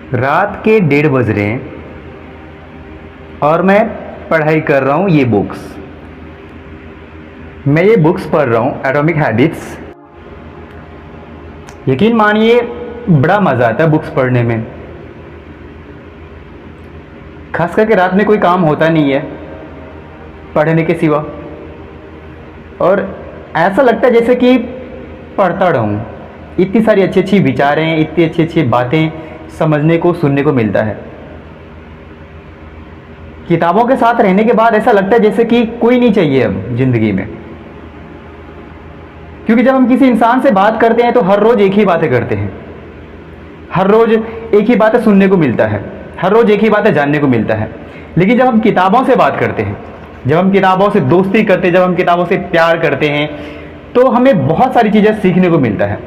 रात के 1:30 बज रहे हैं और मैं पढ़ाई कर रहा हूँ ये बुक्स। मैं ये बुक्स पढ़ रहा हूँ एटॉमिक हैबिट्स। यकीन मानिए बड़ा मज़ा आता है बुक्स पढ़ने में। खास करके रात में कोई काम होता नहीं है पढ़ने के सिवा, और ऐसा लगता है जैसे कि पढ़ता रहूँ। इतनी सारी अच्छी अच्छी विचारें, इतनी अच्छी अच्छी बातें समझने को, सुनने को मिलता है। किताबों के साथ रहने के बाद ऐसा लगता है जैसे कि कोई नहीं चाहिए अब ज़िंदगी में। क्योंकि जब हम किसी इंसान से बात करते हैं तो हर रोज़ एक ही बातें करते हैं, हर रोज़ एक ही बातें सुनने को मिलता है, हर रोज़ एक ही बातें जानने को मिलता है। लेकिन जब हम किताबों से बात करते हैं, जब हम किताबों से दोस्ती करते हैं, जब हम किताबों से प्यार करते हैं, तो हमें बहुत सारी चीज़ें सीखने को मिलता है,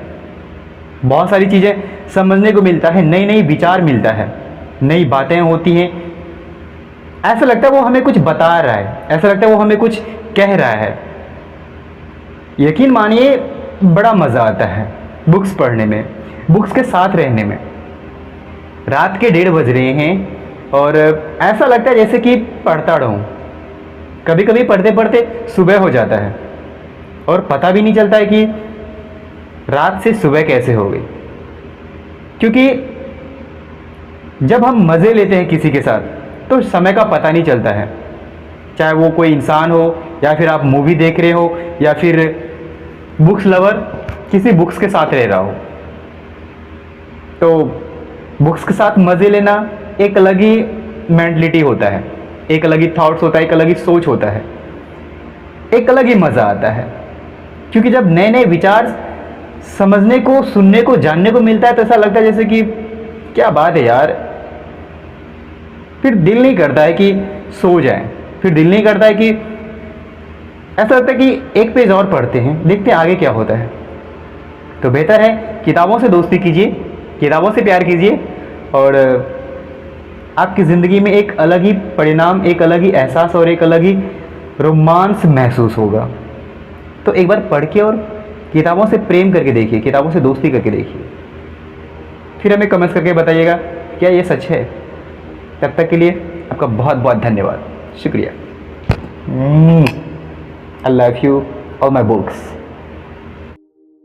बहुत सारी चीज़ें समझने को मिलता है, नई नई विचार मिलता है, नई बातें होती हैं। ऐसा लगता है वो हमें कुछ बता रहा है, ऐसा लगता है वो हमें कुछ कह रहा है। यकीन मानिए बड़ा मज़ा आता है बुक्स पढ़ने में, बुक्स के साथ रहने में। रात के 1:30 बज रहे हैं और ऐसा लगता है जैसे कि पढ़ता रहूं। कभी कभी पढ़ते पढ़ते सुबह हो जाता है और पता भी नहीं चलता है कि रात से सुबह कैसे हो गई। क्योंकि जब हम मज़े लेते हैं किसी के साथ तो समय का पता नहीं चलता है, चाहे वो कोई इंसान हो या फिर आप मूवी देख रहे हो या फिर बुक्स लवर किसी बुक्स के साथ रह रहा हो। तो बुक्स के साथ मज़े लेना एक अलग ही मेंटलिटी होता है, एक अलग ही थॉट्स होता है, एक अलग ही सोच होता है, एक अलग ही मज़ा आता है। क्योंकि जब नए नए विचार समझने को, सुनने को, जानने को मिलता है तो ऐसा लगता है जैसे कि क्या बात है यार। फिर दिल नहीं करता है कि सो जाएं, फिर दिल नहीं करता है कि, ऐसा लगता है कि एक पेज और पढ़ते हैं, देखते हैं आगे क्या होता है। तो बेहतर है किताबों से दोस्ती कीजिए, किताबों से प्यार कीजिए और आपकी ज़िंदगी में एक अलग ही परिणाम, एक अलग ही एहसास और एक अलग ही रोमांस महसूस होगा। तो एक बार पढ़ के और किताबों से प्रेम करके देखिए, किताबों से दोस्ती करके देखिए, फिर हमें कमेंट्स करके बताइएगा क्या ये सच है। तब तक के लिए आपका बहुत बहुत धन्यवाद, शुक्रिया। I love you, all my books.